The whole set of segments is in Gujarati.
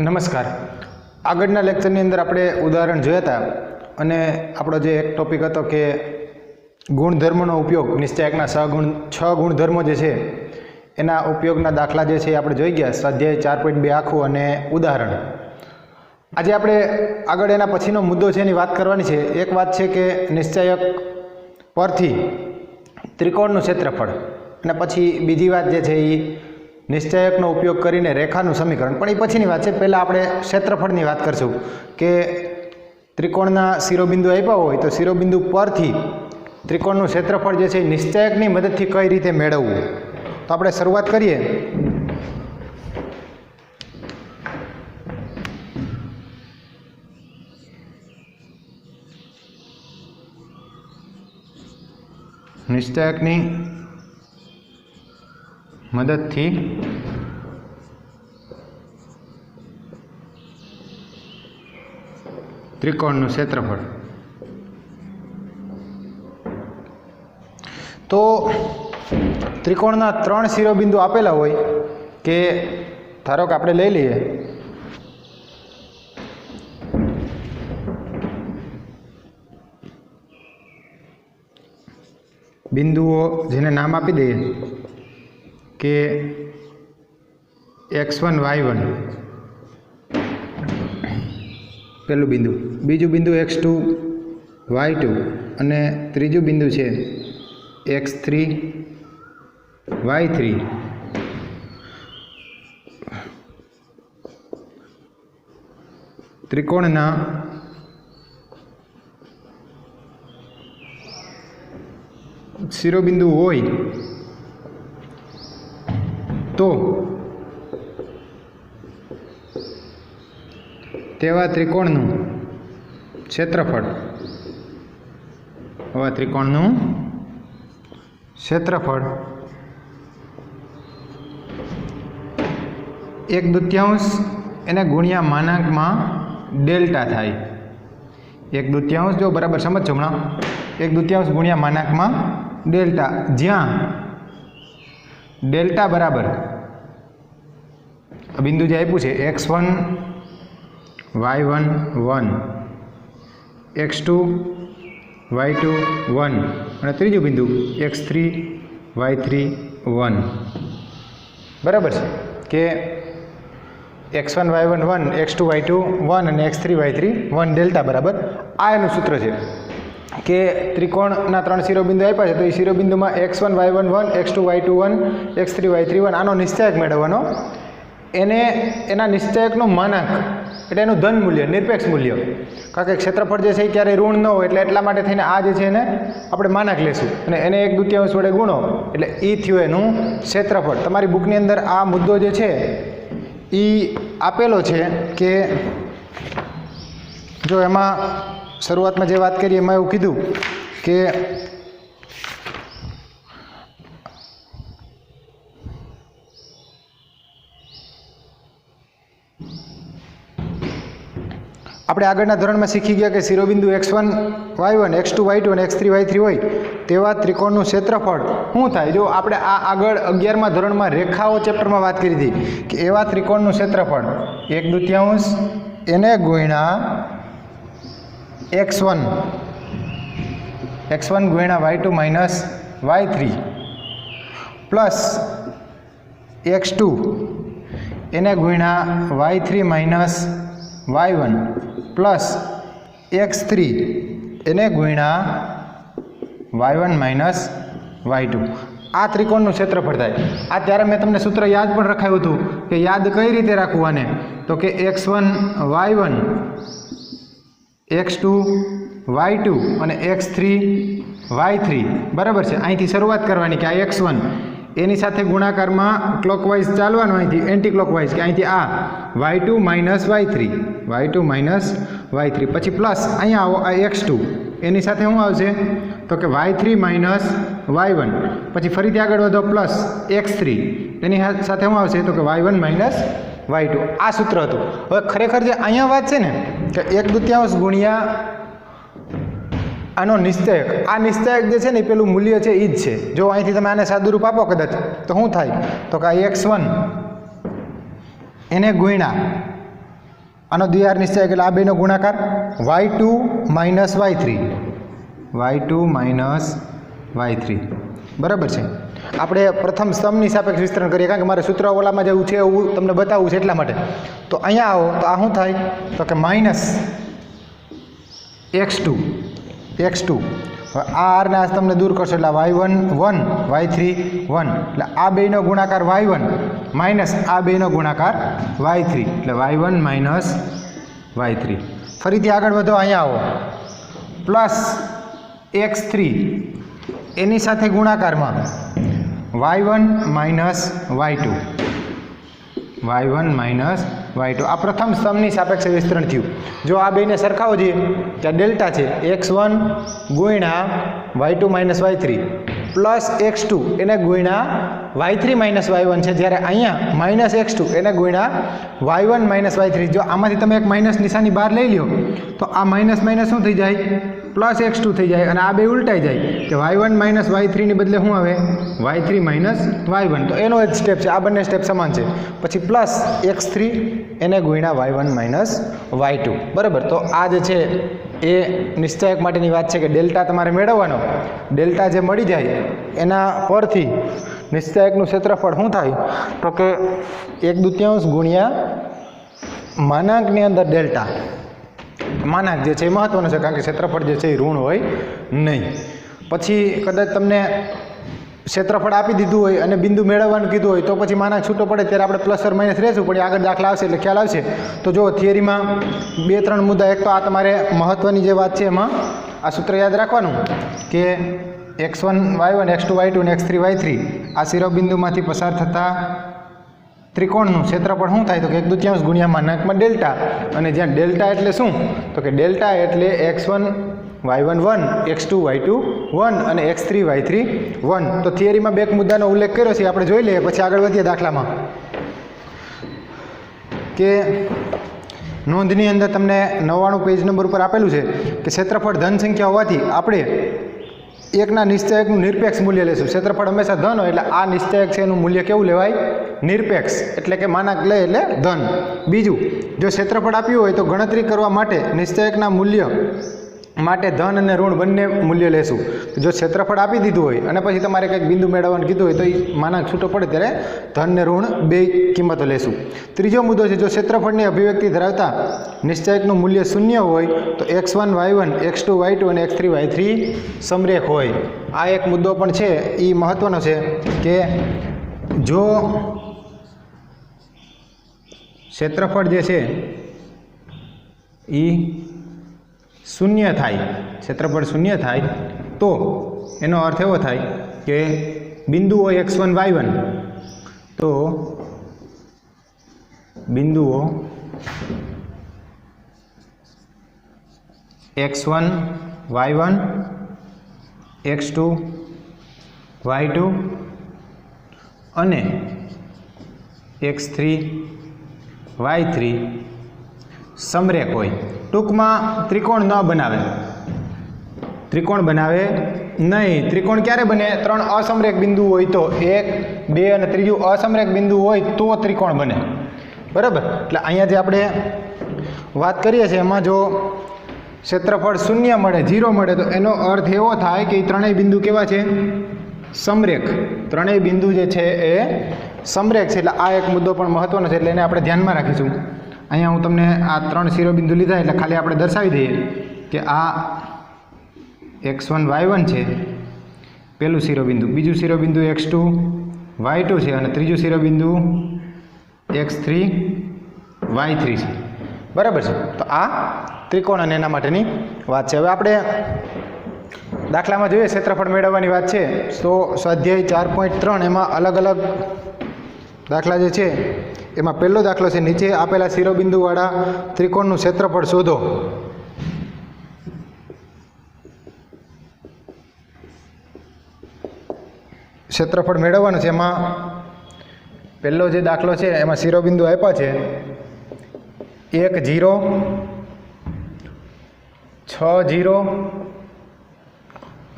નમસ્કાર. આગળના લેક્ચરની અંદર આપણે ઉદાહરણ જોયા હતા અને આપણો જે એક ટોપિક હતો કે ગુણધર્મનો ઉપયોગ નિશ્ચયકના છ ગુણધર્મો જે છે એના ઉપયોગના દાખલા જે છે એ આપણે જોઈ ગયા. સ્વાધ્યાય 4.2 આખું અને ઉદાહરણ. આજે આપણે આગળ એના પછીનો મુદ્દો છે એની વાત કરવાની છે. એક વાત છે કે નિશ્ચયક પરથી ત્રિકોણનું ક્ષેત્રફળ, અને પછી બીજી વાત જે છે એ નિશ્ચયકનો ઉપયોગ કરીને રેખાનું સમીકરણ. પણ એ પછીની વાત છે. પહેલાં આપણે ક્ષેત્રફળની વાત કરશું કે ત્રિકોણના શિરોબિંદુ આપ્યા હોય તો શિરોબિંદુ પરથી ત્રિકોણનું ક્ષેત્રફળ જે છે એ નિશ્ચયકની મદદથી કઈ રીતે મેળવવું. તો આપણે શરૂઆત કરીએ. નિશ્ચયકની મદદથી ત્રિકોણનું ક્ષેત્રફળ. તો ત્રિકોણના 3 શિરોબિંદુ આપેલા હોય કે ધારો કે આપણે લઈ લઈએ બિંદુઓ, જેને નામ આપી દઈએ કે x1 y1 પહેલું બિંદુ, બીજું બિંદુ x2 y2 અને ત્રીજું બિંદુ છે x3 y3. ત્રિકોણના શિરોબિંદુ હોય તો તેવા ત્રિકોણનું ક્ષેત્રફળ, એક દૂતીયાંશ એને ગુણ્યા માનાંકમાં ડેલ્ટા થાય. એક દૂતીયાંશ, જો બરાબર સમજજો હમણાં, એક દૂતીયાંશ ગુણ્યા માનાંકમાં ડેલ્ટા, જ્યાં ડેલ્ટા બરાબર બિંદુ જે આપ્યું છે x1 y1 1, x2 y2 1 અને ત્રીજું બિંદુ x3 y3 1. બરાબર છે કે x1 y1 1, x2 y2 1 અને x3 y3 1 ડેલ્ટા બરાબર. આ એનું સૂત્ર છે કે ત્રિકોણના 3 શિરોબિંદુ આપ્યા છે તો એ શિરોબિંદુમાં x1 y1 1, x2 y2 1, x3 y3 1 આનો નિશ્ચયક મેળવવાનો. એને એના નિશ્ચયકનું માનાંક એટલે એનું ધન મૂલ્ય, નિરપેક્ષ મૂલ્ય, કારણ કે ક્ષેત્રફળ જે છે એ ક્યારેય ઋણ ન હોય એટલે એટલા માટે થઈને આ જે છે એને આપણે માનાંક લેશું અને એને એક દૂતીયાંશ વડે ગુણો એટલે એ થયું એનું ક્ષેત્રફળ. તમારી બુકની અંદર આ મુદ્દો જે છે એ આપેલો છે કે જો એમાં શરૂઆતમાં જે વાત કરી એમાં એવું કીધું કે આપણે આગળના ધોરણમાં શીખી ગયા કે શિરોબિંદુ x1 y1, x2 y2 અને x3 y3 હોય તેવા ત્રિકોણનું ક્ષેત્રફળ શું થાય. જો આપણે આ આગળ 11મા ધોરણમાં રેખાઓ ચેપ્ટરમાં વાત કરી હતી કે એવા ત્રિકોણનું ક્ષેત્રફળ એક દૂતીયાંશ એને ગુણ્યા x1 ગુણ્યા y2 minus y3 plus x2 એને ગુણ્યા y3 minus y1 plus x3 એને ગુણ્યા y1 માઇનસ y2. આ ત્રિકોણનું ક્ષેત્રફળ થાય. આ ત્યારે મેં તમને સૂત્ર યાદ પણ રખાયું હતું કે યાદ કઈ રીતે રાખવું આને, તો કે x1 y1, x2 y2 અને x3 y3 બરાબર છે. અહીંથી શરૂઆત કરવાની કે આ x1 એની સાથે ગુણાકારમાં ક્લોકવાઇઝ ચાલવાનું, અહીંથી એન્ટી ક્લોકવાઇઝ કે અહીંથી આ y2 માઇનસ y3 પછી પ્લસ અહીંયા આવો આ x2 એની સાથે શું આવશે તો કે y3 માઇનસ y1 પછી ફરીથી આગળ વધો પ્લસ x3 એની સાથે શું આવશે તો કે y1 માઇનસ y2. આ સૂત્ર હતું. હવે ખરેખર જે અહીંયા વાત છે ને કે એક દૂતીયાંશ ગુણ્યા આનો નિશ્ચયક, આ નિશ્ચયક જે છે ને એ પેલું મૂલ્ય છે એ જ છે. જો અહીંથી તમે આને સાદુરૂપ આપો કદાચ તો શું થાય તો કે આ x1 એને ગુણ્યા આનો દ્વિઆહાર નિશ્ચયક એટલે આ બેનો ગુણાકાર y2 minus y3 y2 minus y3 બરાબર છે. આપણે પ્રથમ સ્તંભની સાપેક્ષ વિસ્તરણ કરીએ કારણ કે મારે સૂત્ર ઓલામાં જેવું છે એવું તમને બતાવવું છે એટલા માટે. તો અહીંયા આવો તો આ શું થાય તો કે માઇનસ x2 હવે આ આરને આ તમને દૂર કરશો એટલે y1 1 y3 1 એટલે આ બેનો ગુણાકાર y1 માઇનસ આ બેનો ગુણાકાર y3 એટલે y1 માઇનસ y3. ફરીથી આગળ વધો અહીંયા આવો પ્લસ x3 એની સાથે ગુણાકારમાં y1 માઇનસ y2 આ પ્રથમ સ્તંભની સાપેક્ષે વિસ્તરણ થયું. જો આ બેને સરખાવો જોઈએ ત્યાં ડેલ્ટા છે x1 ગુણ્યા y2 minus y3 plus x2 એને ગુણ્યા y3 માઇનસ y1 છે, જ્યારે અહીંયા માઇનસ x2 એને ગુણ્યા y1 માઇનસ y3. જો આમાંથી તમે એક માઇનસ નિશાની બહાર લઈ લો તો આ માઇનસ માઇનસ શું થઈ જાય પ્લસ x2 થઈ જાય અને આ બે ઉલટાઈ જાય કે y1 માઇનસ y3 ની બદલે શું આવે y3 માઇનસ y1. તો એનો જ સ્ટેપ છે, આ બંને સ્ટેપ સમાન છે. પછી પ્લસ x3 એને ગુણ્યા y1 માઇનસ y2 બરાબર. તો આ જે છે એ નિશ્ચયક માટેની વાત છે કે ડેલ્ટા તમારે મેળવવાનો. ડેલ્ટા જે મળી જાય એના પરથી નિશ્ચયકનું ક્ષેત્રફળ શું થાય તો કે 1/2 ગુણ્યા માનાંકની અંદર ડેલ્ટા. માનાંક જે છે એ મહત્વનું છે કારણ કે ક્ષેત્રફળ જે છે એ ઋણ હોય નહીં. પછી કદાચ તમને ક્ષેત્રફળ આપી દીધું હોય અને બિંદુ મેળવવાનું કીધું હોય તો પછી માનાંક છૂટો પડે ત્યારે આપણે પ્લસ ઓર માઇનસ રહેશું, પણ આગળ દાખલા આવશે એટલે ખ્યાલ આવશે. તો જો થિયરીમાં 2-3 મુદ્દા, એક તો આ તમારે મહત્વની જે વાત છે એમાં આ સૂત્ર યાદ રાખવાનું કે x1 y1 x2 y2 અને x3 y3 આ શિરોબિંદુમાંથી પસાર થતા ત્રિકોણનું ક્ષેત્રફળ શું થાય તો કે 1/2 ગુણ્યા માનાંકમાં ડેલ્ટા. અને જ્યાં ડેલ્ટા એટલે શું તો કે ડેલ્ટા એટલે x1 y1 1 x2 y2 1 અને x3 y3 1. તો થિયરીમાં બે મુદ્દાનો ઉલ્લેખ કર્યો છે, આપણે જોઈ લઈએ પછી આગળ વધીએ દાખલામાં. કે નોંધની અંદર તમને 99 પેજ નંબર ઉપર આપેલું છે કે ક્ષેત્રફળ ધન સંખ્યા હોવાથી આપણે એકના નિશ્ચયકનું નિરપેક્ષ મૂલ્ય લેશું. ક્ષેત્રફળ હંમેશા ધન હોય એટલે આ નિશ્ચયક છે એનું મૂલ્ય કેવું લેવાય નિરપેક્ષ, એટલે કે માનાંક લે એટલે ધન. બીજું, જો ક્ષેત્રફળ આપ્યું હોય તો ગણતરી કરવા માટે નિશ્ચયકના મૂલ્ય માટે ધન અને ઋણ બંને મૂલ્ય લેશું. જો ક્ષેત્રફળ આપી દીધું હોય અને પછી તમારે કંઈક બિંદુ મેળવવાનું કીધું હોય તો એ માનાંક છૂટો પડે ત્યારે ધન ને ઋણ બે કિંમતો લેશું. ત્રીજો મુદ્દો છે જો ક્ષેત્રફળની અભિવ્યક્તિ ધરાવતા નિશ્ચયકનું મૂલ્ય 0 હોય તો x1 y1 x2 y2 અને x3 y3 સમરેખ હોય. આ એક મુદ્દો પણ છે એ મહત્વનો છે કે જો ક્ષેત્રફળ જે છે એ 0 થાય, ક્ષેત્રફળ 0 થાય તો એનો અર્થ એવો થાય કે બિંદુઓ x1 y1 તો બિંદુઓ x1 y1 x2 y2 અને x3 y3 સમરેખ હોય. ટૂંકમાં ત્રિકોણ ન બનાવે, ત્રિકોણ બનાવે નહીં. ત્રિકોણ ક્યારે બને? 3 અસમરેખ બિંદુ હોય તો, 1 2 અને ત્રીજું અસમરેખ બિંદુ હોય તો ત્રિકોણ બને બરાબર. એટલે અહીંયા જે આપણે વાત કરીએ છીએ એમાં જો ક્ષેત્રફળ 0 મળે 0 મળે તો એનો અર્થ એવો થાય કે એ ત્રણેય બિંદુ કેવા છે સમરેખ. ત્રણેય બિંદુ જે છે એ સમરેખ છે. એટલે આ એક મુદ્દો પણ મહત્વનો છે એટલે એને આપણે ધ્યાનમાં રાખીશું. અહીંયા હું તમને આ 3 શિરોબિંદુ લીધા એટલે ખાલી આપણે દર્શાવી દઈએ કે આ x1 y1 છે પહેલું શિરોબિંદુ, બીજું શિરોબિંદુ x2 y2 છે અને ત્રીજું શિરોબિંદુ x3 y3 છે બરાબર છે. તો આ ત્રિકોણ અને એના માટેની વાત છે. હવે આપણે દાખલામાં જોઈએ ક્ષેત્રફળ મેળવવાની વાત છે તો સ્વાધ્યાય 4.3 એમાં અલગ અલગ દાખલા જે છે એમાં પહેલો દાખલો છે નીચે આપેલા શિરોબિંદુવાળા ત્રિકોણનું ક્ષેત્રફળ શોધો. ક્ષેત્રફળ મેળવવાનું છે. એમાં પહેલો જે દાખલો છે એમાં શિરોબિંદુ આપ્યા છે 1 0 6 0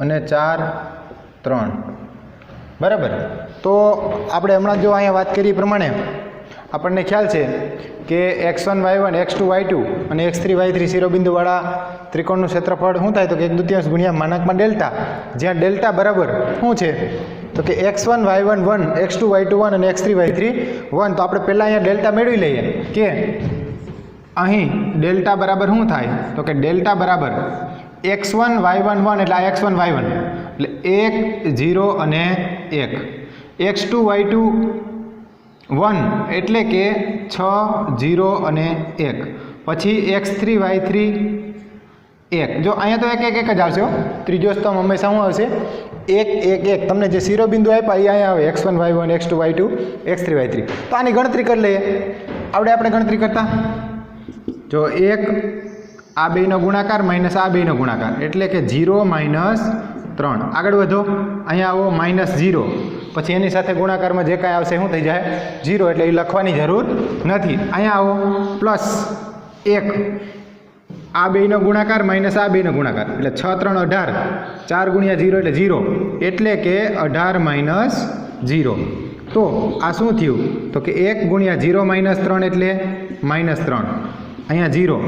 અને 4 3 બરાબર. તો આપણે હમણાં જો અહીંયા વાત કરી પ્રમાણે આપણને ખ્યાલ છે કે x1 y1 x2 y2 અને x3 y3 શિરોબિંદુવાળા ત્રિકોણનું ક્ષેત્રફળ શું થાય તો કે 1/2 ગુણ્યા માનાંકમાં ડેલ્ટા, જ્યાં ડેલ્ટા બરાબર શું છે તો કે x1 y1 1 x2 y2 1 અને x3 y3 1. તો આપણે પહેલાં અહીંયા ડેલ્ટા મેળવી લઈએ કે અહીં ડેલ્ટા બરાબર શું થાય તો કે ડેલ્ટા બરાબર x1 y1 1 એટલે આ x1 y1 એટલે 1 0 અને 1, x2 y2 1 એટલે કે 6 0 અને 1, પછી x3 y3 1. જો અહીંયા તો એક જ આવશે, ત્રીજો સ્તંભ હંમેશા શું આવશે 1 1 1. તમને જે શિરોબિંદુ આપ્યા એ અહીંયા આવે x1 y1 x2 y2 x3 y3. તો આની ગણતરી કરી લઈએ. આપણે ગણતરી કરતા જો 1 આ બેનો ગુણાકાર માઇનસ આ બેનો ગુણાકાર એટલે કે 0 -3. આગળ વધો, અહીંયા આવો -0, પછી એની સાથે ગુણાકારમાં જે કાંઈ આવશે શું થઈ જાય 0, એટલે એ લખવાની જરૂર નથી. અહીંયા આવો +1, આ બેનો ગુણાકાર માઇનસ આ બેનો ગુણાકાર એટલે 6 3 18, 4 ગુણ્યા 0 એટલે 0, એટલે કે 18 - 0. તો આ શું થયું તો કે 1 ગુણ્યા 0 -3 એટલે -3, અહીંયા 0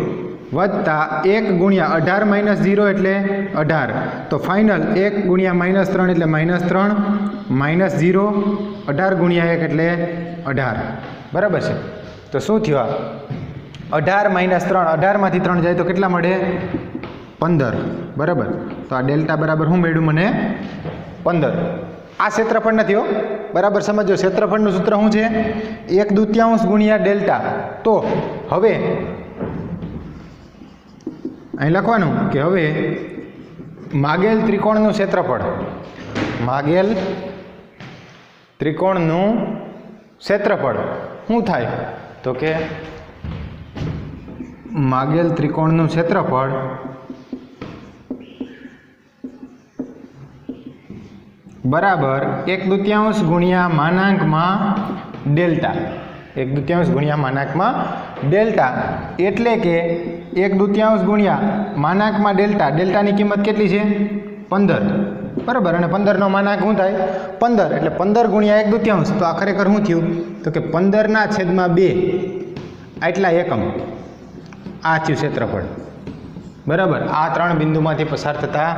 વત્તા 1 ગુણ્યા 18 - 0 એટલે 18. તો ફાઇનલ 1 ગુણ્યા -3 એટલે -3 -0, 18 ગુણ્યા 1 એટલે 18. બરાબર છે. તો શું થયું આ 18 - 3, 18માંથી 3 જાય તો કેટલા મળે 15. બરાબર. તો આ ડેલ્ટા બરાબર શું મળ્યું મને 15. આ ક્ષેત્રફળ નથી હો, બરાબર સમજો. ક્ષેત્રફળનું સૂત્ર શું છે 1/2 ગુણ્યા ડેલ્ટા. તો હવે અહીં લખવાનું કે હવે માગેલ ત્રિકોણનું ક્ષેત્રફળ, માગેલ ત્રિકોણનું ક્ષેત્રફળ શું થાય તો કે માગેલ ત્રિકોણનું ક્ષેત્રફળ બરાબર 1/2 ગુણ્યા માનાંકમાં ડેલ્ટા, 1/2 ગુણ્યા માનાંકમાં ડેલ્ટા, એટલે કે 1/2 ગુણ્યા માનાંકમાં ડેલ્ટા. ડેલ્ટાની કિંમત કેટલી છે 15. બરાબર. અને 15નો માનાંક શું થાય 15, એટલે 15 ગુણ્યા 1/2. તો આ ખરેખર શું થયું તો કે 15/2 આટલા એકમ. આ થયું ક્ષેત્રફળ. બરાબર. આ 3 બિંદુમાંથી પસાર થતા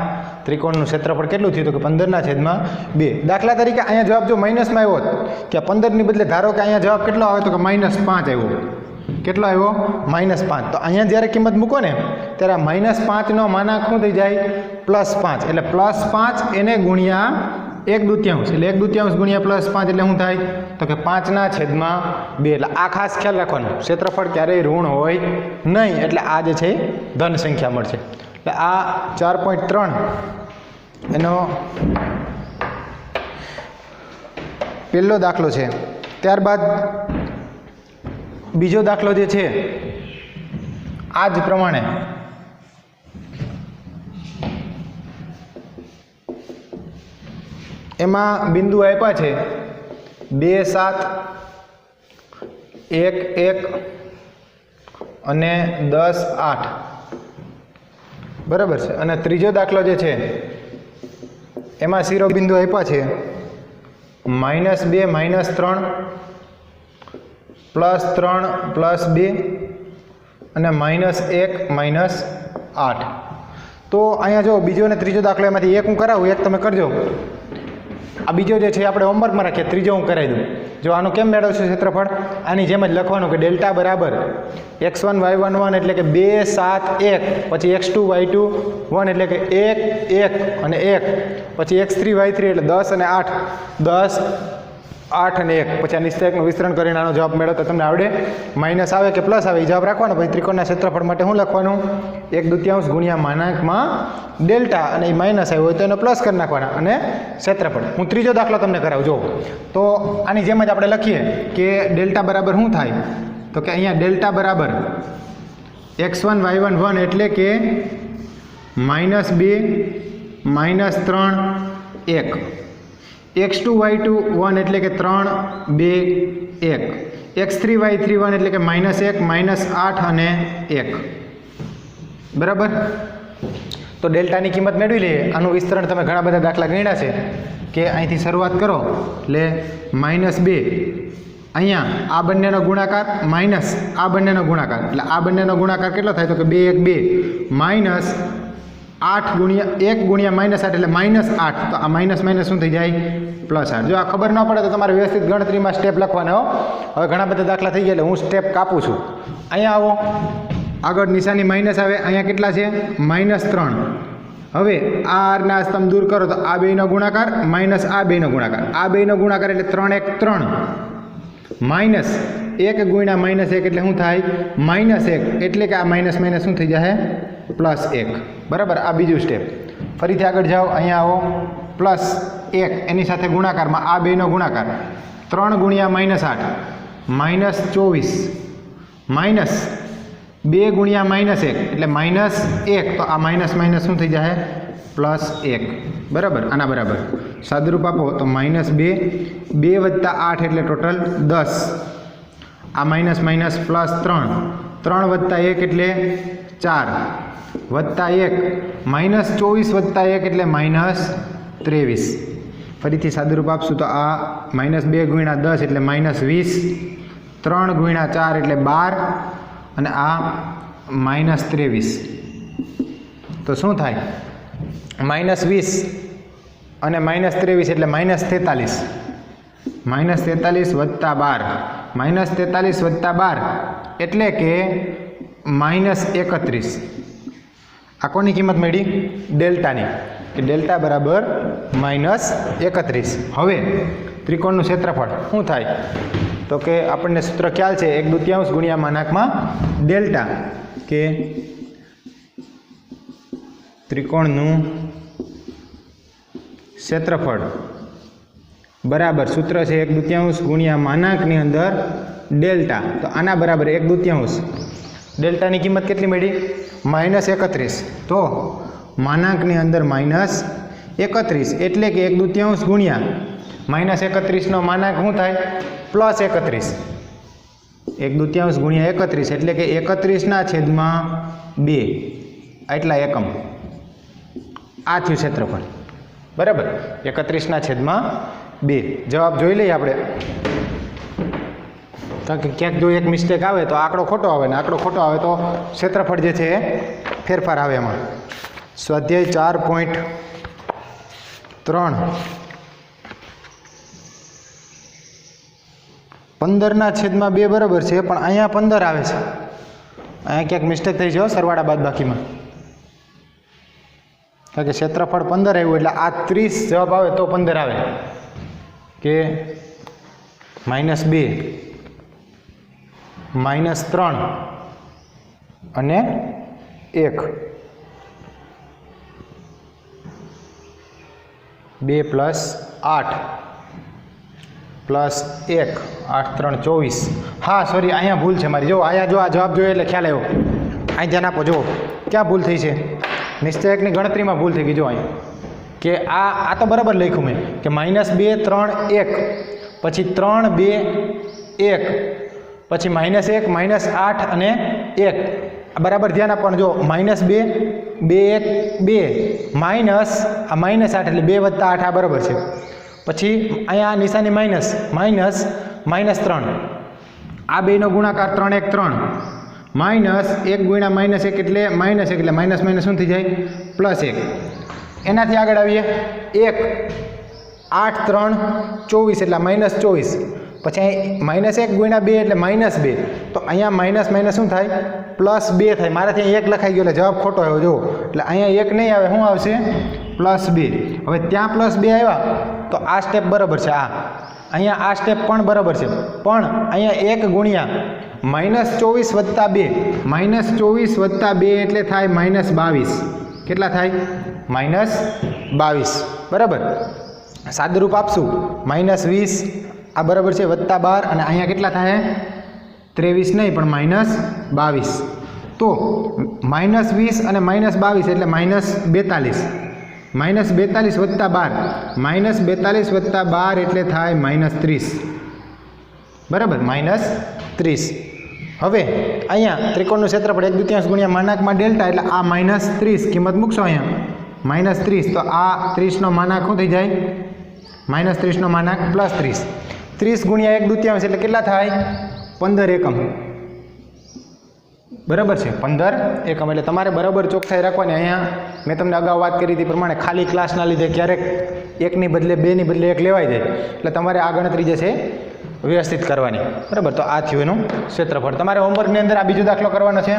ત્રિકોણનું ક્ષેત્રફળ કેટલું થયું તો કે 15/2. દાખલા તરીકે અહીંયા જવાબ જો માઇનસમાં આવ્યો કે 15ની બદલે ધારો કે અહીંયા જવાબ કેટલો આવે તો કે -5 આવ્યો. કેટલો આવ્યો -5. તો અહીંયા જ્યારે કિંમત મૂકો ને ત્યારે -5નો માનાંક શું થઈ જાય +5, એટલે +5 એને ગુણ્યા 1/2, એટલે 1/2 ગુણ્યા +5 એટલે શું થાય તો કે 5/2. એટલે આ ખાસ ખ્યાલ રાખવાનો, ક્ષેત્રફળ ક્યારેય ઋણ હોય નહીં, એટલે આ જે છે ધન સંખ્યા મળશે. એટલે આ 4.3 એનો પહેલો દાખલો છે. ત્યારબાદ બીજો દાખલો જે છે આ જ પ્રમાણે એમાં બિંદુ આપ્યા છે 2 7 1 1 અને 10 8. બરાબર છે. અને ત્રીજો દાખલો જે છે એમાં શિરોબિંદુ આપ્યા છે -2 -3 +3 +2 અને -1 -8. તો અહીંયા જો બીજો અને ત્રીજો દાખલો એમાંથી એક હું કરાવું, એક તમે કરજો. આ બીજો જે છે આપણે હોમવર્કમાં રાખીએ, ત્રીજો હું કરાવી દઉં. જો આનું કેમ મેળવશું ક્ષેત્રફળ, આની જેમ જ લખવાનું કે ડેલ્ટા બરાબર x1 y1 1 એટલે કે 2 7 1, પછી x2 y2 1 એટલે કે 1 1 અને 1, પછી x3 y3 એટલે 10 અને 8, 10 8 અને 1. પછી આ નિશ્ચયકનું વિસ્તરણ કરીને આનો જવાબ મેળવતા તમને આવડે. માઇનસ આવે કે પ્લસ આવે એ જવાબ રાખવાનો. પછી ત્રિકોણના ક્ષેત્રફળ માટે શું લખવાનું 1/2 ગુણ્યા માનાંકમાં ડેલ્ટા, અને એ માઇનસ આવ્યો હોય તો એનો પ્લસ કરી નાખવાના, અને ક્ષેત્રફળ. હું ત્રીજો દાખલો તમને કરાવું. જો તો આની જેમ જ આપણે લખીએ કે ડેલ્ટા બરાબર શું થાય તો કે અહીંયા ડેલ્ટા બરાબર x1 y1 1 એટલે કે -2 -3 1, x2 y2 1 એટલે કે 3 2 1, x3 y3 1 એટલે કે -1 -8 અને 1. બરાબર. તો ડેલ્ટાની કિંમત મેળવી લઈએ. આનું વિસ્તરણ તમે ઘણા બધા દાખલા ગણ્યા છે કે અહીંથી શરૂઆત કરો એટલે -2 અહીંયા આ બંનેનો ગુણાકાર માઇનસ આ બંનેનો ગુણાકાર, એટલે આ બંનેનો ગુણાકાર કેટલો થાય? તો કે 2 1 2 માઇનસ 8 ગુણ્યા 1 ગુણ્યા -8 એટલે -8. તો આ માઇનસ માઇનસ શું થઈ જાય? +8. જો આ ખબર ન પડે તો તમારે વ્યવસ્થિત ગણતરીમાં સ્ટેપ લખવાના હો. હવે ઘણા બધા દાખલા થઈ ગયા એટલે હું સ્ટેપ કાપું છું. અહીંયા આવો, આગળ નિશાની માઇનસ આવે, અહીંયા કેટલા છે? -3. હવે આ આરના સ્તંભ દૂર કરો તો આ બેનો ગુણાકાર માઇનસ આ બેનો ગુણાકાર, આ બેનો ગુણાકાર એટલે 3 1 3 માઇનસ 1 ગુણ્યા -1 એટલે શું થાય? -1. એટલે કે આ માઇનસ માઇનસ શું થઈ જાય? +1. બરાબર. આ બીજું સ્ટેપ. ફરીથી આગળ જાઓ, અહીંયા આવો, +1 એની સાથે ગુણાકારમાં આ બેનો ગુણાકાર 3 ગુણ્યા -8 -24 માઇનસ 2 ગુણ્યા -1 એટલે -1. તો આ માઇનસ માઇનસ શું થઈ જાય? +1. બરાબર. આના બરાબર સાદુરૂપ આપો તો -2 2 વત્તા 8 એટલે ટોટલ 10. આ માઇનસ માઇનસ +3 3 વત્તા 1 એટલે 4 વત્તા 1 -24 વત્તા 1 એટલે -23. ફરીથી સાદુરૂપ આપશું તો આ -2 ગુણ્યા 10 એટલે -20 3 ગુણ્યા 4 એટલે 12 અને આ -23. તો શું થાય? -20 અને -23 એટલે -43. -43 વત્તા 12 -43 વત્તા 12 એટલે કે -31. આ કોની કિંમત મળી? ડેલ્ટાની. કે ડેલ્ટા બરાબર -31. હવે ત્રિકોણનું ક્ષેત્રફળ શું થાય? તો કે આપણને સૂત્ર ખ્યાલ છે 1/2 ગુણ્યા માનાકમાં ડેલ્ટા, કે ત્રિકોણનું ક્ષેત્રફળ બરાબર સૂત્ર છે 1/2 ગુણ્યા માનાકની અંદર ડેલ્ટા. તો આના બરાબર 1/2. ડેલ્ટાની કિંમત કેટલી મળી? -31. તો માનાકની અંદર -31 એટલે કે 1/2 ગુણ્યા -31 નો માનાક શું થાય? +31. 1/2 ગુણ્યા 31 એટલે કે 31/2 એટલા એકમ. આ થયું ક્ષેત્રફળ. બરાબર. 31/2. જવાબ જોઈ લઈએ આપણે. કારણ કે ક્યાંક જો એક મિસ્ટેક આવે તો આંકડો ખોટો આવે, ને આંકડો ખોટો આવે તો ક્ષેત્રફળ જે છે એ ફેરફાર આવે એમાં. સ્વાધ્યાય 4.3 15/2 બરાબર છે, પણ અહીંયા 15 આવે છે. અહીંયા ક્યાંક મિસ્ટેક થઈ છે સરવાળા બાદ બાકીમાં. કારણ કે ક્ષેત્રફળ 15 આવ્યું એટલે આ 30 જવાબ આવે તો 15 આવે, કે -2 -3 અને 1 2 + 8 + 1 8 3 24. હા સોરી, અહીંયા ભૂલ છે મારી. જો અહીંયા જો આ જવાબ જોયો એટલે ખ્યાલ આવ્યો. અહીં ધ્યાન આપો. જો ક્યાં ભૂલ થઈ છે? નિશ્ચયકની ગણતરીમાં ભૂલ થઈ ગઈ. જો અહીં કે આ તો બરાબર લખ્યું મેં કે -2 3 1 પછી 3 2 1 પછી -1 -8 અને 1. બરાબર ધ્યાન આપવાનું. જો -2 2 1 2 માઇનસ આ -8 એટલે 2 + 8 આ બરાબર છે. પછી અહીંયા નિશાની -3 આ બેનો ગુણાકાર 3 1 3 -1 ગુણ્યા -1 એટલે -1 એટલે માઇનસ માઇનસ શું થઈ જાય? +1. એનાથી આગળ આવીએ 1 8 3 24 એટલે -24. પછી અહીં -1 ગુણ્યા 2 એટલે -2. તો અહીંયા માઇનસ માઇનસ શું થાય? +2 થાય. મારાથી અહીં 1 લખાઈ ગયો એટલે જવાબ ખોટો આવ્યો. જો એટલે અહીંયા 1 નહીં આવે, શું આવશે? +2. હવે ત્યાં +2 આવ્યા તો આ સ્ટેપ બરાબર છે. અહીંયા આ સ્ટેપ પણ બરાબર છે, પણ અહીંયા 1 ગુણ્યા -24 વત્તા 2 -24 વત્તા 2 એટલે થાય -22. કેટલા થાય? -22. બરાબર. સાદુરૂપ આપશું -20 આ બરાબર છે વત્તા 12 અને અહીંયા કેટલા થાય? 23 નહીં પણ -22. તો -20 અને -22 એટલે -42. -42 વત્તા 12 -42 વત્તા 12 એટલે થાય -30. બરાબર, -30. હવે અહીંયા ત્રિકોણનું ક્ષેત્રફળ 1/2 ગુણ્યા માનાકમાં ડેલ્ટા એટલે આ -30 કિંમત મૂકશો અહીંયા -30. તો આ 30 નો માનાક શું થઈ જાય? -30 નો માનાક +30. 30 ગુણ્યા 1/2 એટલે કેટલા થાય? 15 એકમ. બરાબર છે, 15 એકમ. એટલે તમારે બરાબર ચોકસાઈ રાખવાની. અહીંયા મેં તમને અગાઉ વાત કરી હતી પ્રમાણે ખાલી ક્લાસના લીધે ક્યારેક 1ની બદલે 2ની બદલે 1 લેવાઈ જાય, એટલે તમારે આ ગણતરી જે છે વ્યવસ્થિત કરવાની. બરાબર, તો આ થયું એનું ક્ષેત્રફળ. તમારે હોમવર્કની અંદર આ બીજો દાખલો કરવાનો છે.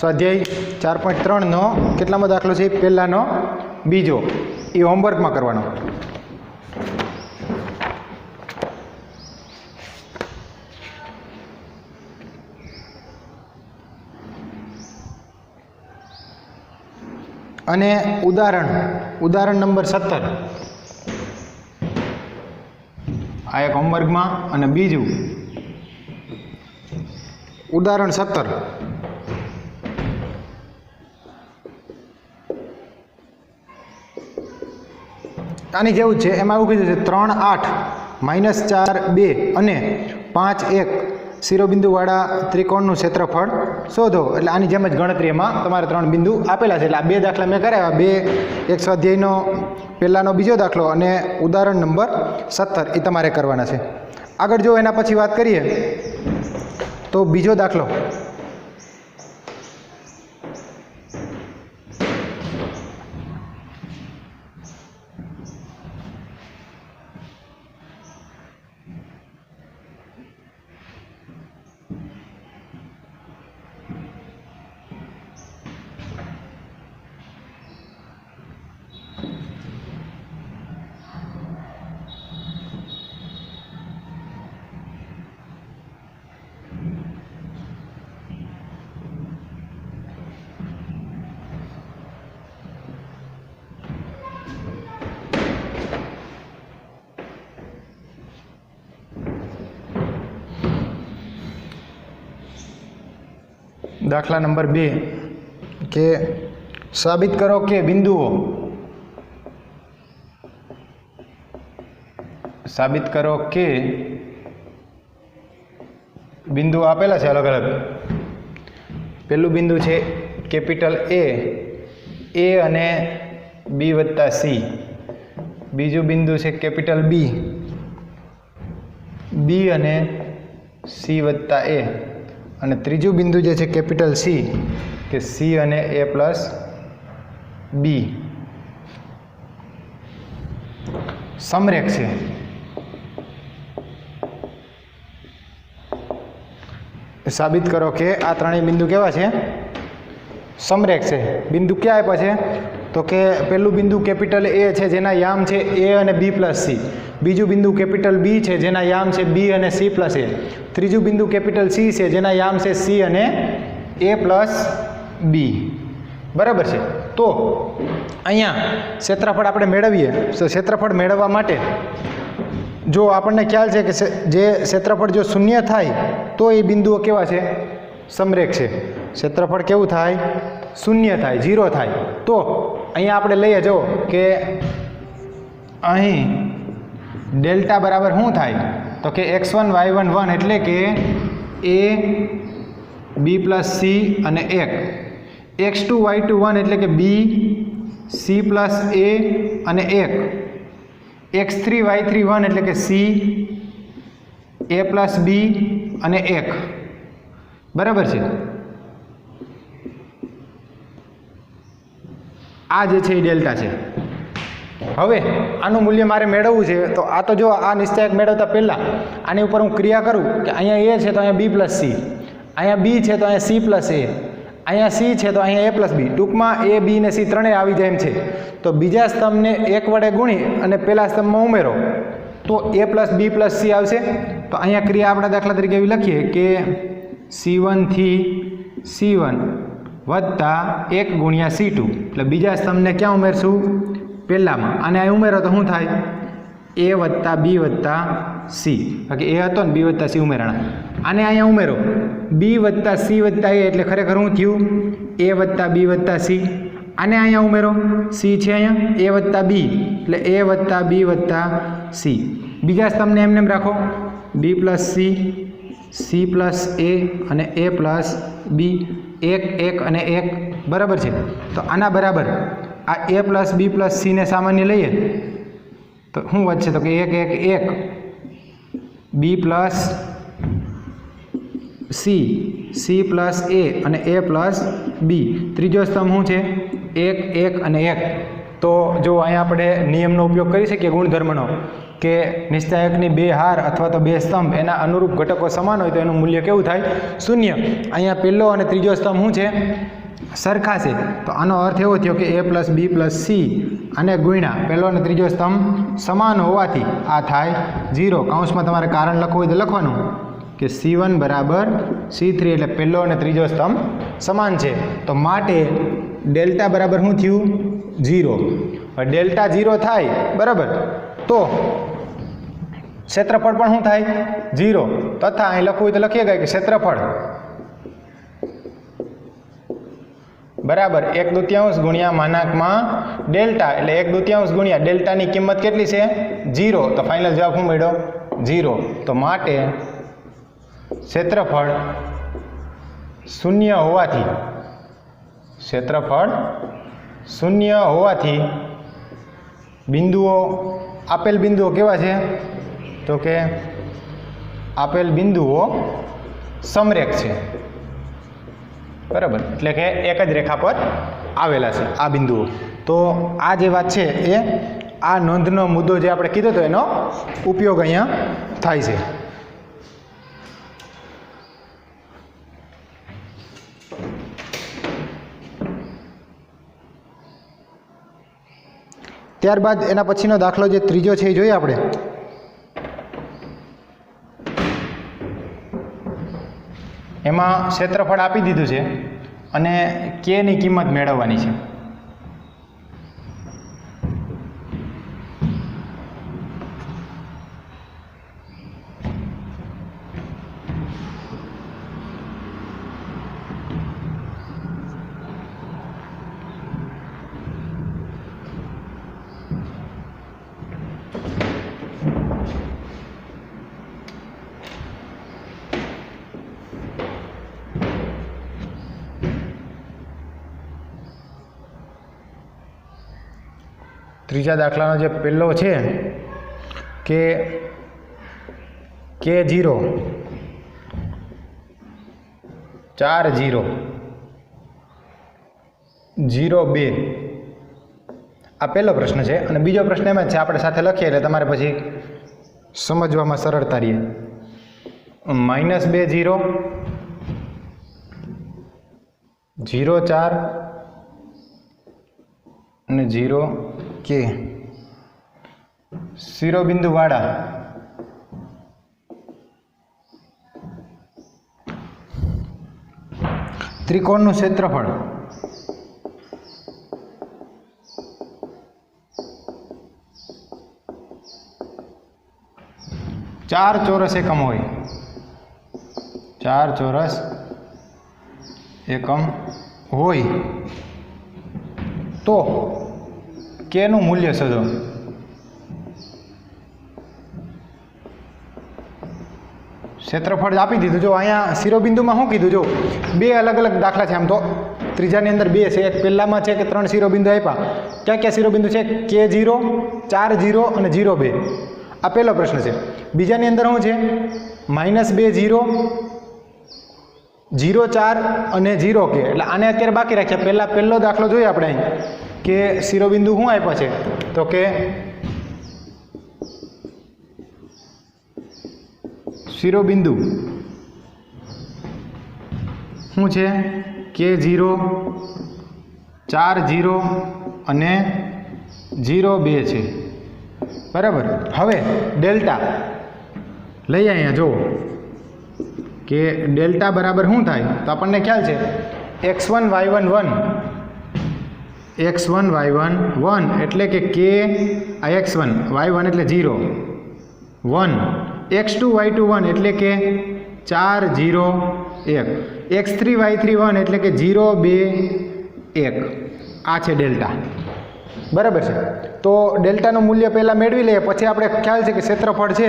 સ્વાધ્યાય 4.3નો કેટલામો દાખલો છે? પહેલાનો બીજો. એ હોમવર્કમાં કરવાનો. અને ઉદાહરણ નંબર 17 આ એક હોમવર્કમાં, અને બીજું ઉદાહરણ 17 આની જેવું જ છે. એમાં એવું કીધું છે 3 8 -4 2 અને 5 1 શિરોબિંદુવાળા ત્રિકોણનું ક્ષેત્રફળ શોધો. એટલે આની જેમ જ ગણતરી એમાં તમારે 3 બિંદુ આપેલા છે. એટલે આ 2 દાખલા મેં કરાવ્યા. 2 એક સ્વાધ્યાયનો પહેલાનો બીજો દાખલો અને ઉદાહરણ નંબર 17 એ તમારે કરવાના છે. આગળ જો એના પછી વાત કરીએ તો બીજો દાખલો દાખલા નંબર 2 કે સાબિત કરો કે બિંદુઓ આપેલા છે અલગ અલગ. પહેલું બિંદુ છે કેપિટલ A અને B વત્તા C. બીજું બિંદુ છે કેપિટલ B અને C વત્તા A. અને ત્રીજું બિંદુ જે છે કેપિટલ C કે C અને A પ્લસ B. સમરેખ છે. સાબિત કરો કે આ ત્રણેય બિંદુ કેવા છે? સમરેખ છે. બિંદુ ક્યાં આપ્યા છે? તો કે પહેલું બિંદુ કેપિટલ A છે જેના યામ છે A અને B પ્લસ C. બીજું બિંદુ કેપિટલ B છે જેના યામ છે B અને C પ્લસ A. ત્રીજું બિંદુ કેપિટલ C છે જેના યામ છે C અને A પ્લસ B. બરાબર છે. તો અહીંયા ક્ષેત્રફળ આપણે મેળવીએ તો ક્ષેત્રફળ મેળવવા માટે જો આપણને ખ્યાલ છે કે જે ક્ષેત્રફળ જો શૂન્ય થાય તો એ બિંદુઓ કેવા છે? સમરેખ છે. ક્ષેત્રફળ કેવું થાય? શૂન્ય થાય, 0 થાય. તો અહીંયા આપણે લઈએ જો કે અહીં ડેલ્ટા બરાબર શું થાય? તો કે x1 y1 1 એટલે કે A B પ્લસ C અને 1. x2 y2 1 એટલે કે B C પ્લસ A અને 1. x3 y3 1 એટલે કે C A પ્લસ B અને 1. બરાબર છે. આ જે છે એ ડેલ્ટા છે. હવે આનું મૂલ્ય મારે મેળવવું છે તો આ તો જો આ નિશ્ચયક મેળવતા પહેલાં આની ઉપર હું ક્રિયા કરું કે અહીંયા A છે તો અહીંયા B પ્લસ C, અહીંયા B છે તો અહીંયા C પ્લસ A, અહીંયા C છે તો અહીંયા A પ્લસ B. ટૂંકમાં A B ને C ત્રણેય આવી જાય એમ છે. તો બીજા સ્તંભને 1 વડે ગુણી અને પહેલા સ્તંભમાં ઉમેરો તો A plus B plus C આવશે. તો અહીંયા ક્રિયા આપણે દાખલા તરીકે એવી લખીએ કે C1 થી C1 વત્તા 1 ગુણ્યા C2. એટલે બીજા સ્તંભને ક્યાં ઉમેરશું? પહેલામાં. અને અહીં ઉમેરો તો શું થાય? A વત્તા B વત્તા C. બાકી A હતો ને B વત્તા C ઉમેરાણા. આને અહીંયા ઉમેરો B વત્તા C વત્તા A એટલે ખરેખર શું થયું? A વત્તા B વત્તા C. આને અહીંયા ઉમેરો C છે અહીંયા A વત્તા B એટલે A વત્તા B વત્તા C. બીજા સ્તંભને એમને રાખો B plus C, C plus A અને A પ્લસ B. 1 1 અને 1. બરાબર છે. તો આના બરાબર આ A plus B plus C ને સામાન્ય લઈએ તો શું વધશે? તો કે 1 1 1 બી પ્લસ સી, સી પ્લસ એ અને એ પ્લસ બી. ત્રીજો સ્તંભ શું છે? 1 1 અને 1. તો જો અહીંયા આપણે નિયમનો ઉપયોગ કરી શકીએ ગુણધર્મનો, કે નિશ્ચાયકની બે હાર અથવા તો બે સ્તંભ એના અનુરૂપ ઘટકો સમાન હોય તો એનું મૂલ્ય કેવું થાય? 0. અહીંયા પહેલો અને ત્રીજો સ્તંભ શું છે? સરખા છે. તો આનો અર્થ એવો થયો કે એ પ્લસ બી પ્લસ સી અને ગુણ્યા પહેલો અને ત્રીજો સ્તંભ સમાન હોવાથી આ થાય 0. કૌંસમાં તમારે કારણ લખવું હોય તો લખવાનું કે C1 બરાબર C3, એટલે પહેલો અને ત્રીજો સ્તંભ સમાન છે. તો માટે ડેલ્ટા બરાબર શું થયું? 0. હવે ડેલ્ટા 0 થાય બરાબર તો ક્ષેત્રફળ પણ શું થાય? 0. તથા અહીં લખવું હોય તો લખીએ કે ક્ષેત્રફળ બરાબર 1/2 ગુણ્યા માનાંકમાં ડેલ્ટા, એટલે 1/2 ગુણ્યા ડેલ્ટાની કિંમત કેટલી છે? 0. તો ફાઇનલ જવાબ શું મળ્યો? 0. તો માટે ક્ષેત્રફળ 0 હોવાથી, ક્ષેત્રફળ 0 હોવાથી બિંદુઓ, આપેલ બિંદુઓ કેવા છે? તો કે આપેલ બિંદુઓ સમરેખ છે બરાબર, એટલે કે એક જ રેખા પર આવેલા છે આ બિંદુઓ. તો આ જે વાત છે એ આ નોંધનો મુદ્દો જે આપણે કીધો હતો એનો ઉપયોગ અહીંયા થાય છે. ત્યારબાદ એના પછીનો દાખલો જે ત્રીજો છે એ જોઈએ આપણે. એમાં ક્ષેત્રફળ આપી દીધું છે અને કે ની કિંમત મેળવવાની છે. ત્રીજા દાખલાનો જે પહેલો છે કે K0 4 0 0 2, આ પહેલો પ્રશ્ન છે. અને બીજો પ્રશ્ન એમ જ છે, આપણે સાથે લખીએ એટલે તમારે પછી સમજવામાં સરળતા રહે. -2 0 0 4 અને 0 K. શિરોબિંદુવાળા ત્રિકોણનું ક્ષેત્રફળ ચાર ચોરસ એકમ હોય, 4 ચોરસ એકમ હોય તો કે નું મૂલ્ય શોધો. ક્ષેત્રફળ આપી દીધું. જો અહીંયા શિરોબિંદુમાં શું કીધું? જો બે અલગ અલગ દાખલા છે. આમ તો ત્રીજાની અંદર બે છે. એક પહેલામાં છે કે 3 શિરોબિંદુ આપ્યા. ક્યાં ક્યાં શિરોબિંદુ છે? K0 4 0 અને 0 2. આ પહેલો પ્રશ્ન છે. બીજાની અંદર શું છે? -2 0 0 4 અને 0 K. એટલે આને અત્યારે બાકી રાખ્યા. પહેલો દાખલો જોઈએ આપણે અહીં કે શિરોબિંદુ શું આપ્યા છે? તો કે શિરોબિંદુ શું છે? K0 4 0 અને 0 2 છે બરાબર. હવે ડેલ્ટા લઈએ. અહીંયા જુઓ કે ડેલ્ટા બરાબર શું થાય? તો આપણને ખ્યાલ છે x1 y1 1, x1 y1 1 એટલે કે K આ x1 y1 એટલે 0 1, x2 y2 1 એટલે કે 4 0 1, x3 y3 1 એટલે કે 0 2 1. આ છે ડેલ્ટા બરાબર છે. તો ડેલ્ટાનું મૂલ્ય પહેલાં મેળવી લઈએ, પછી આપણે ખ્યાલ છે કે ક્ષેત્રફળ છે.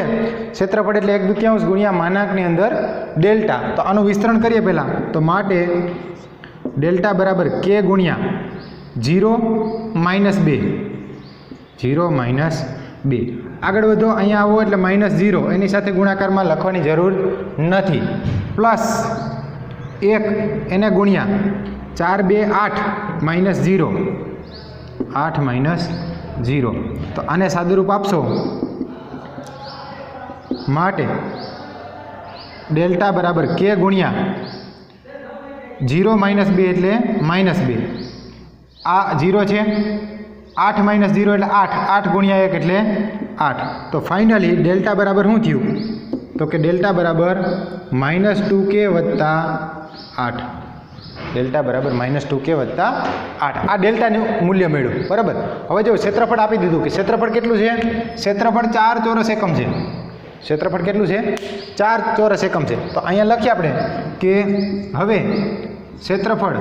ક્ષેત્રફળ એટલે 1/2 ગુણ્યા માનાંકની અંદર ડેલ્ટા. તો આનું વિસ્તરણ કરીએ પહેલાં. તો માટે ડેલ્ટા બરાબર K ગુણ્યા 0 - 2, 0 - 2. આગળ વધો, અહીંયા આવો એટલે -0, એની સાથે ગુણાકારમાં લખવાની જરૂર નથી. પ્લસ 1 એને ગુણ્યા 4 2 8 -0, 8 -0. તો આને સાદુરૂપ આપશો માટે ડેલ્ટા બરાબર k ગુણ્યા 0 - 2 એટલે -2. આ 0 છે, 8 - 0 એટલે 8, 8 ગુણ્યા 1 એટલે 8. તો ફાઇનલી ડેલ્ટા બરાબર શું થયું? તો કે ડેલ્ટા બરાબર -2k વત્તા 8. ડેલ્ટા બરાબર -2k વત્તા 8. આ ડેલ્ટાનું મૂલ્ય મળ્યું. બરાબર. હવે જો ક્ષેત્રફળ આપી દીધું કે ક્ષેત્રફળ કેટલું છે? ક્ષેત્રફળ 4 ચોરસ એકમ છે. ક્ષેત્રફળ કેટલું છે? 4 ચોરસ એકમ છે. તો અહીંયા લખીએ આપણે કે હવે ક્ષેત્રફળ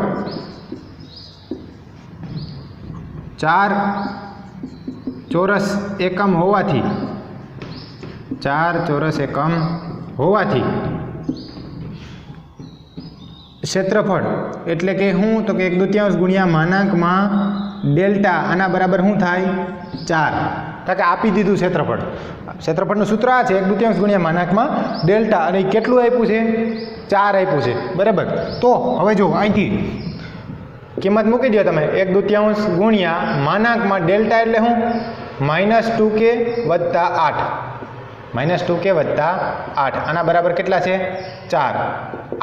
4 ચોરસ એકમ હોવાથી 4 ચોરસ એકમ હોવાથી ક્ષેત્રફળ એટલે કે શું? તો કે 1/2 ગુણ્યા માનાંકમાં ડેલ્ટા, આના બરાબર શું થાય? 4. કારણ કે આપી દીધું ક્ષેત્રફળ. ક્ષેત્રફળનું સૂત્ર આ છે 1/2 ગુણ્યા માનાંકમાં ડેલ્ટા, અને કેટલું આપ્યું છે? 4 આપ્યું છે. બરાબર. તો હવે જો અહીંથી કિંમત મૂકી દો તમે, 1/2 ગુણ્યા માનાંકમાં ડેલ્ટા એટલે શું? -2k વત્તા 8. -2k વત્તા 8. આના બરાબર કેટલા છે? 4.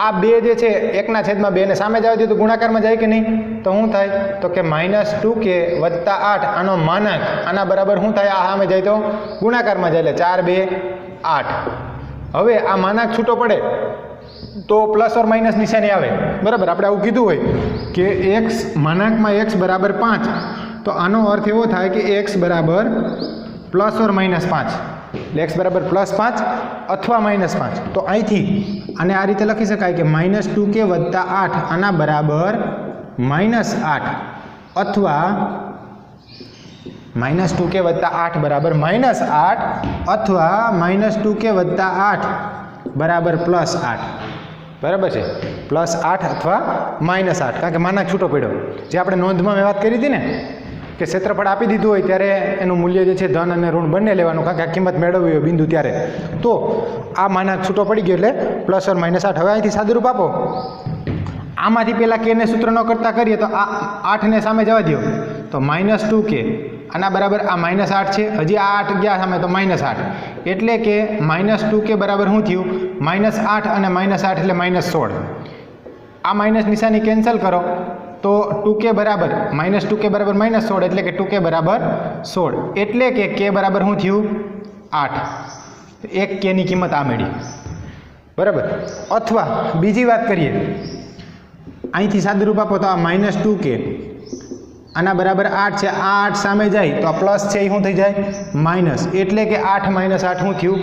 આ 2 જે છે 1/2 ને સામે જવા દે તો ગુણાકારમાં જાય કે નહીં? તો શું થાય? તો કે -2k વત્તા 8 આનો માનાંક, આના બરાબર શું થાય? આ સામે જાય તો ગુણાકારમાં જાય એટલે 4 2 8. હવે આ માનાંક છૂટો પડે તો પ્લસ ઓર માઇનસ નિશાની આવે. બરાબર. આપણે આવું કીધું હોય કે x માનાંકમાં x બરાબર 5, તો આનો અર્થ એવો થાય કે x બરાબર પ્લસ ઓર માઇનસ 5, એટલે x બરાબર +5 અથવા -5. તો અહીંથી આને આ રીતે લખી શકાય કે -2k વત્તા 8 આના બરાબર -8, અથવા -2k વત્તા 8 બરાબર -8, અથવા -2k વત્તા 8 બરાબર +8. બરાબર છે? +8 અથવા -8, કારણ કે માનાંક છૂટો પડ્યો. જે આપણે નોંધમાં મેં વાત કરી હતી ને કે ક્ષેત્રફળ આપી દીધું હોય ત્યારે એનું મૂલ્ય જે છે ધન અને ઋણ બંને લેવાનું, કારણ કે આ કિંમત મેળવવી હોય બિંદુ ત્યારે. તો આ માનાંક છૂટો પડી ગયો એટલે +or -8. હવે અહીંથી સાદુરૂપ આપો. આમાંથી પહેલાં k ને સૂત્ર ન કરતા કરીએ તો આ 8 ને સામે જવા દો તો -2k, આના બરાબર આ -8 છે, હજી આ 8 ગયા સામે તો -8, એટલે કે -2k બરાબર શું થયું? -8 અને -8 એટલે -16. આ માઇનસ નિશાની કેન્સલ કરો તો 2k બરાબર -2k બરાબર -16, એટલે કે 2k બરાબર 16, એટલે કે k બરાબર શું થયું? 8. એક k ની કિંમત આ મળી. બરાબર. અથવા બીજી વાત કરીએ, અહીંથી સાદુરૂપ આપો તો આ -2k આના બરાબર 8 છે, આ 8 સામે જાય તો આ પ્લસ છે એ શું થઈ જાય? માઇનસ, એટલે કે 8 - 8 શું થયું?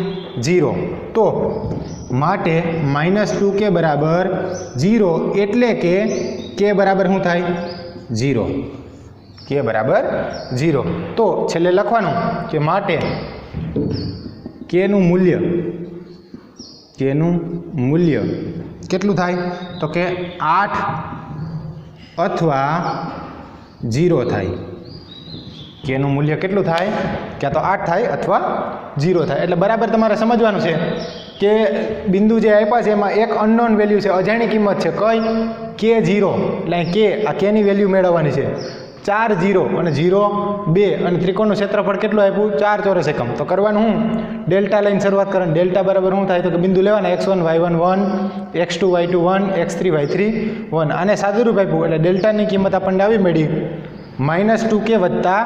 0. તો માટે -2k બરાબર 0, એટલે કે k બરાબર શું થાય? 0. k બરાબર 0. તો છેલ્લે લખવાનું કે માટે k નું મૂલ્ય કેટલું થાય? તો કે 8 અથવા 0 થાય. k નું મૂલ્ય કેટલું થાય? ક્યાં તો 8 થાય અથવા 0 થાય. એટલે બરાબર તમારે સમજવાનું છે કે બિંદુ જે આપ્યા છે એમાં એક અનનોન વેલ્યુ છે, અજાણી કિંમત છે. કઈ? k0. એટલે k, આ k ની વેલ્યુ મેળવવાની છે. 4 0 અને 0 2, અને ત્રિકોણનું ક્ષેત્રફળ કેટલું આપ્યું? 4 ચોરસ એકમ. તો કરવાનું હું ડેલ્ટા લઈને શરૂઆત કરવાની. ડેલ્ટા બરાબર શું થાય? તો કે બિંદુ લેવાના x1 y1 1, x2 y2 1, x3 y3 1. આને સાદુરૂપ આપ્યું એટલે ડેલ્ટાની કિંમત આપણને આવી મળી -2k વત્તા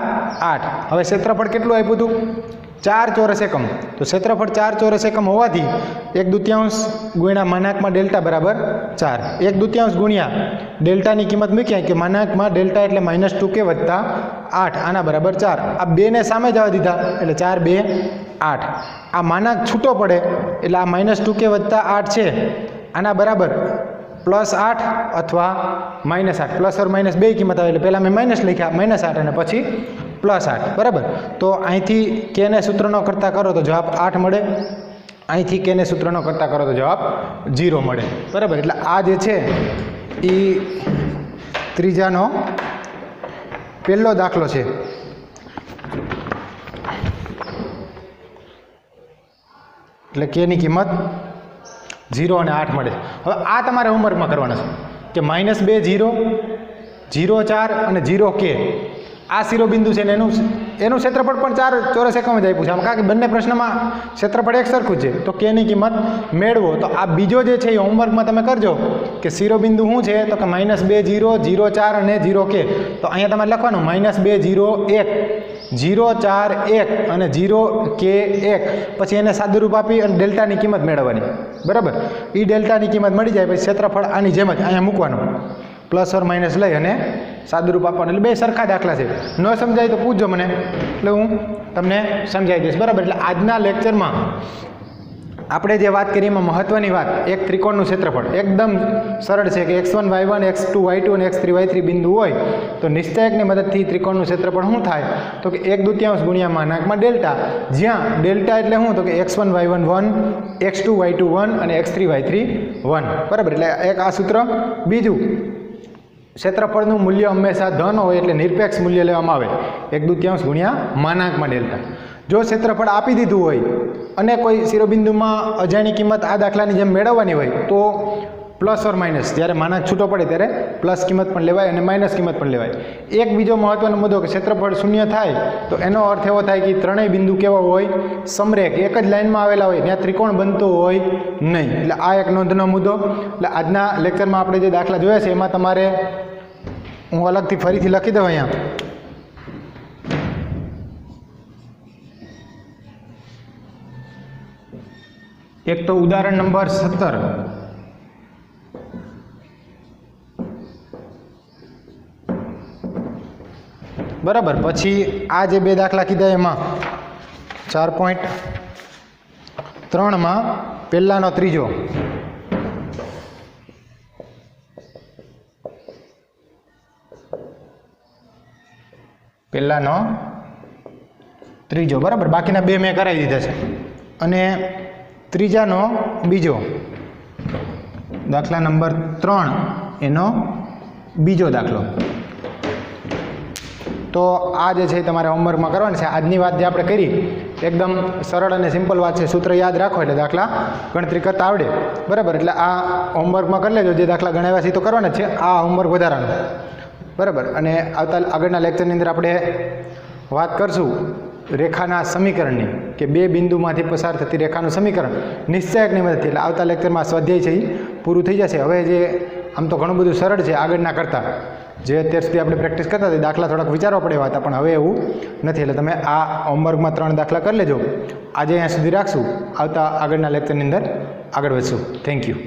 8. હવે ક્ષેત્રફળ કેટલું આપ્યું હતું? 4 ચોરસ એકમ. તો ક્ષેત્રફળ 4 ચોરસ એકમ હોવાથી 1/2 ગુણ્યા માનાંકમાં ડેલ્ટા બરાબર 4. 1/2 ગુણ્યા ડેલ્ટાની કિંમત મૂક્યા કે માનાંકમાં ડેલ્ટા એટલે -2k વત્તા 8, આના બરાબર 4. આ 2 ને સામે જવા દીધા એટલે 4 2 8. આ માનાંક છૂટો પડે એટલે આ -2k વત્તા 8 છે, આના બરાબર +8 અથવા -8. પ્લસ ઓર માઇનસ બે કિંમત આવે એટલે પહેલાં મેં માઇનસ લખ્યા -8 અને પછી +8. બરાબર. તો અહીંથી k ને સૂત્રનો કરતા કરો તો જવાબ 8 મળે, અહીંથી k ને સૂત્રનો કરતા કરો તો જવાબ 0 મળે. બરાબર. એટલે આ જે છે એ ત્રીજાનો પહેલો દાખલો છે. એટલે કેની કિંમત 0 અને 8 મળે છે. હવે આ તમારે હોમવર્કમાં કરવાના છે કે -2 0 0 4 અને 0 કે આ શિરોબિંદુ છે ને એનું ક્ષેત્રફળ પણ 4 ચોરસ એકમ જ આપ્યું છે આમ, કારણ કે બંને પ્રશ્નમાં ક્ષેત્રફળ એક સરખું જ છે. તો કેની કિંમત મેળવો. તો આ બીજો જે છે એ હોમવર્કમાં તમે કરજો કે શિરોબિંદુ શું છે, તો કે -2 0 0 4 અને 0 કે. તો અહીંયા તમારે લખવાનું -2 0 1 0 4 1 અને 0 કે 1, પછી એને સાદુરૂપ આપી અને ડેલ્ટાની કિંમત મેળવવાની. બરાબર, એ ડેલ્ટાની કિંમત મળી જાય પછી ક્ષેત્રફળ આની જેમ જ અહીંયા મૂકવાનું, પ્લસ ઓર માઇનસ લઈ અને સાદુરૂપ આપવાનું. એટલે બે સરખા દાખલા છે. ન સમજાય તો પૂછજો મને, એટલે હું તમને સમજાવી દઈશ. બરાબર, એટલે આજના લેક્ચરમાં આપણે જે વાત કરી એમાં મહત્ત્વની વાત, એક ત્રિકોણનું ક્ષેત્રફળ એકદમ સરળ છે કે x1 y1 x2 y2 અને x3 y3 બિંદુ હોય તો નિશ્ચયકની મદદથી ત્રિકોણનું ક્ષેત્રફળ શું થાય, તો કે 1/2 ગુણ્યા માનાંકમાં ડેલ્ટા, જ્યાં ડેલ્ટા એટલે શું, તો કે x1 y1 1 x2 y2 1 અને x3 y3 1. બરાબર, એટલે એક આ સૂત્ર. બીજું, ક્ષેત્રફળનું મૂલ્ય હંમેશા ધન હોય એટલે નિરપેક્ષ મૂલ્ય લેવામાં આવે, 1/2 ગુણ્યા માનાંકમાં ડેલ્ટા. જો ક્ષેત્રફળ આપી દીધું હોય અને કોઈ શિરોબિંદુમાં અજાણી કિંમત આ દાખલાની જેમ મેળવવાની હોય તો પ્લસ ઓર માઇનસ, જ્યારે માનાંક છૂટો પડે ત્યારે પ્લસ કિંમત પણ લેવાય અને માઇનસ કિંમત પણ લેવાય. એક બીજો મહત્વનો મુદ્દો કે ક્ષેત્રફળ શૂન્ય થાય તો એનો અર્થ એવો થાય કે ત્રણેય બિંદુ કેવા હોય, સમરેખ, એક જ લાઇનમાં આવેલા હોય, ત્યાં ત્રિકોણ બનતો હોય નહીં. એટલે આ એક નોંધનો મુદ્દો. એટલે આજના લેક્ચરમાં આપણે જે દાખલા જોયા છે એમાં તમારે હું અલગથી ફરીથી લખી દઉં અહીંયા. એક તો ઉદાહરણ નંબર 17, બરાબર. પછી આ જે બે દાખલા કીધા એમાં 4.3માં પહેલાનો ત્રીજો, પહેલાનો ત્રીજો, બરાબર. બાકીના બે મેં કરાવી દીધા છે. અને ત્રીજાનો બીજો, દાખલા નંબર 3 એનો બીજો દાખલો. તો આ જે છે તમારે હોમવર્કમાં કરવાનું છે. આજની વાત જે આપણે કરી એકદમ સરળ અને સિમ્પલ વાત છે, સૂત્ર યાદ રાખો એટલે દાખલા ગણતરી કરતા આવડે. બરાબર, એટલે આ હોમવર્કમાં કરી લેજો. જે દાખલા ગણાવ્યા છે તો કરવાના જ છે, આ હોમવર્ક વધારાનું. બરાબર, અને આવતા આગળના લેક્ચરની અંદર આપણે વાત કરશું રેખાના સમીકરણની, કે બે બિંદુમાંથી પસાર થતી રેખાનું સમીકરણ નિશ્ચયકની મદદથી. એટલે આવતા લેક્ચરમાં સ્વાધ્યાય છે એ પૂરું થઈ જશે. હવે જે આમ તો ઘણું બધું સરળ છે આગળના કરતાં, જે અત્યાર સુધી આપણે પ્રેક્ટિસ કરતા હતા દાખલા થોડાક વિચારવા પડે એવા હતા, પણ હવે એવું નથી. એટલે તમે આ હોમવર્કમાં 3 દાખલા કરી લેજો. આજે અહીંયા સુધી રાખશું, આવતા આગળના લેક્ચરની અંદર આગળ વધશું. Thank you.